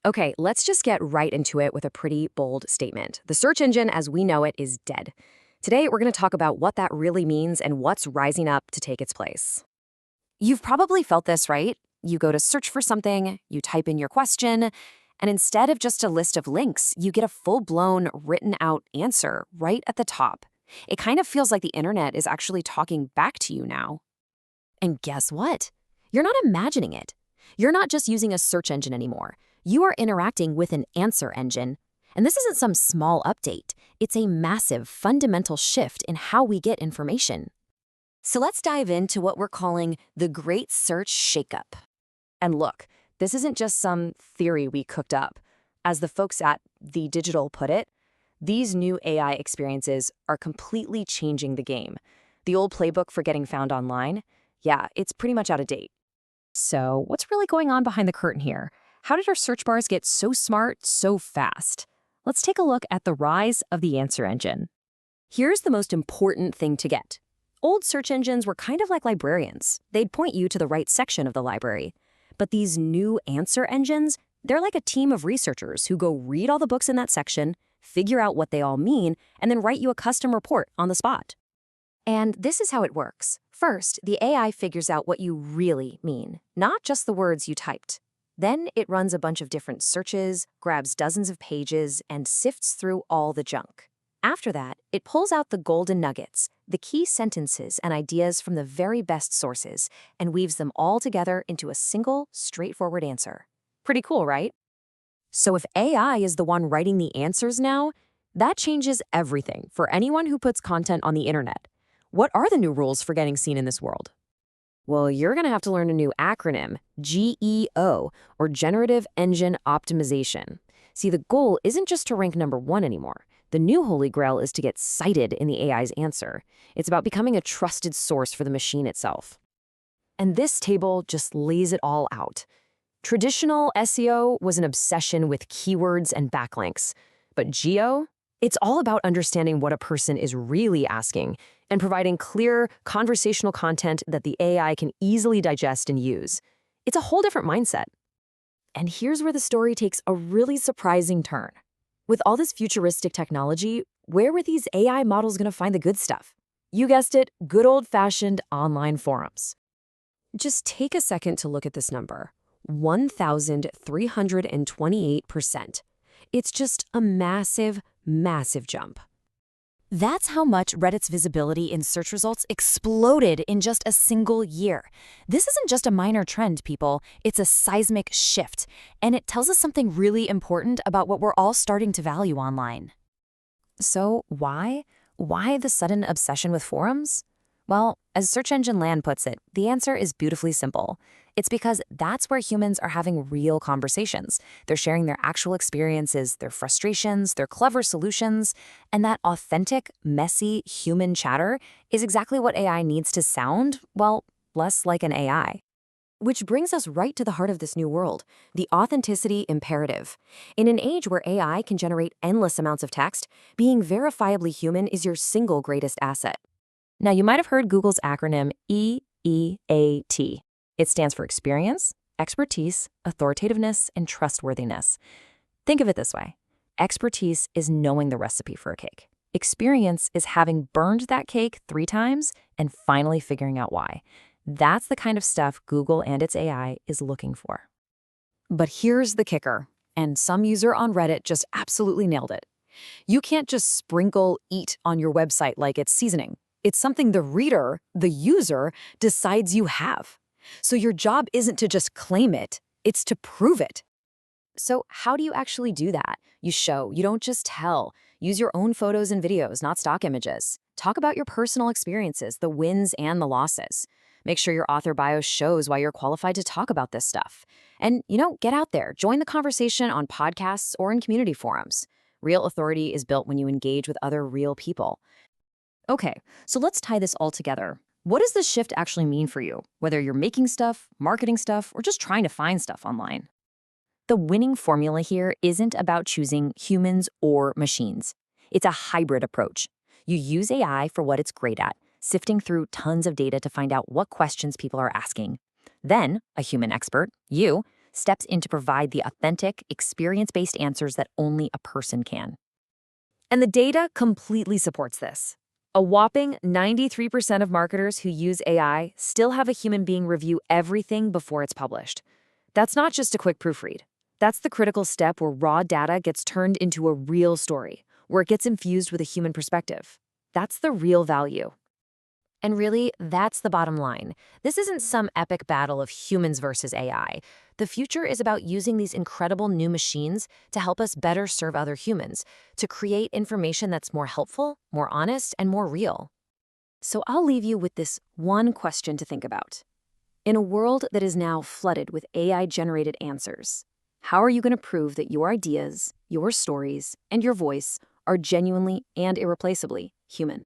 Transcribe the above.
Okay, let's just get right into it with a pretty bold statement. The search engine as we know it is dead. Today, we're going to talk about what that really means and what's rising up to take its place. You've probably felt this, right? You go to search for something, you type in your question, and instead of just a list of links, you get a full-blown, written-out answer right at the top. It kind of feels like the internet is actually talking back to you now. And guess what? You're not imagining it. You're not just using a search engine anymore. You are interacting with an answer engine. And this isn't some small update. It's a massive, fundamental shift in how we get information. So let's dive into what we're calling the Great Search Shakeup. And look, this isn't just some theory we cooked up. As the folks at The Digital put it, these new AI experiences are completely changing the game. The old playbook for getting found online, yeah, it's pretty much out of date. So what's really going on behind the curtain here? How did our search bars get so smart so fast? Let's take a look at the rise of the answer engine. Here's the most important thing to get. Old search engines were kind of like librarians. They'd point you to the right section of the library. But these new answer engines, they're like a team of researchers who go read all the books in that section, figure out what they all mean, and then write you a custom report on the spot. And this is how it works. First, the AI figures out what you really mean, not just the words you typed. Then it runs a bunch of different searches, grabs dozens of pages, and sifts through all the junk. After that, it pulls out the golden nuggets, the key sentences and ideas from the very best sources, and weaves them all together into a single, straightforward answer. Pretty cool, right? So if AI is the one writing the answers now, that changes everything for anyone who puts content on the internet. What are the new rules for getting seen in this world? Well, you're going to have to learn a new acronym, GEO, or Generative Engine Optimization. See, the goal isn't just to rank #1 anymore. The new holy grail is to get cited in the AI's answer. It's about becoming a trusted source for the machine itself. And this table just lays it all out. Traditional SEO was an obsession with keywords and backlinks. But GEO? It's all about understanding what a person is really asking and providing clear, conversational content that the AI can easily digest and use. It's a whole different mindset. And here's where the story takes a really surprising turn. With all this futuristic technology, where were these AI models going to find the good stuff? You guessed it, good old-fashioned online forums. Just take a second to look at this number, 1,328%. It's just a massive, massive jump. That's how much Reddit's visibility in search results exploded in just a single year. This isn't just a minor trend, people. It's a seismic shift, and it tells us something really important about what we're all starting to value online. So why? Why the sudden obsession with forums? Well, as Search Engine Land puts it, the answer is beautifully simple. It's because that's where humans are having real conversations. They're sharing their actual experiences, their frustrations, their clever solutions, and that authentic, messy human chatter is exactly what AI needs to sound, well, less like an AI. Which brings us right to the heart of this new world, the authenticity imperative. In an age where AI can generate endless amounts of text, being verifiably human is your single greatest asset. Now, you might have heard Google's acronym EEAT. It stands for experience, expertise, authoritativeness, and trustworthiness. Think of it this way. Expertise is knowing the recipe for a cake. Experience is having burned that cake 3 times and finally figuring out why. That's the kind of stuff Google and its AI is looking for. But here's the kicker, and some user on Reddit just absolutely nailed it. You can't just sprinkle EAT on your website like it's seasoning. It's something the reader, the user, decides you have. So your job isn't to just claim it, it's to prove it. So how do you actually do that? You show, you don't just tell. Use your own photos and videos, not stock images. Talk about your personal experiences, the wins and the losses. Make sure your author bio shows why you're qualified to talk about this stuff. And, get out there. Join the conversation on podcasts or in community forums. Real authority is built when you engage with other real people. Okay, so let's tie this all together. What does this shift actually mean for you, whether you're making stuff, marketing stuff, or just trying to find stuff online? The winning formula here isn't about choosing humans or machines. It's a hybrid approach. You use AI for what it's great at, sifting through tons of data to find out what questions people are asking. Then, a human expert, you, steps in to provide the authentic, experience-based answers that only a person can. And the data completely supports this. A whopping 93% of marketers who use AI still have a human being review everything before it's published. That's not just a quick proofread. That's the critical step where raw data gets turned into a real story, where it gets infused with a human perspective. That's the real value. And really, that's the bottom line. This isn't some epic battle of humans versus AI. The future is about using these incredible new machines to help us better serve other humans, to create information that's more helpful, more honest, and more real. So I'll leave you with this one question to think about. In a world that is now flooded with AI-generated answers, how are you going to prove that your ideas, your stories, and your voice are genuinely and irreplaceably human?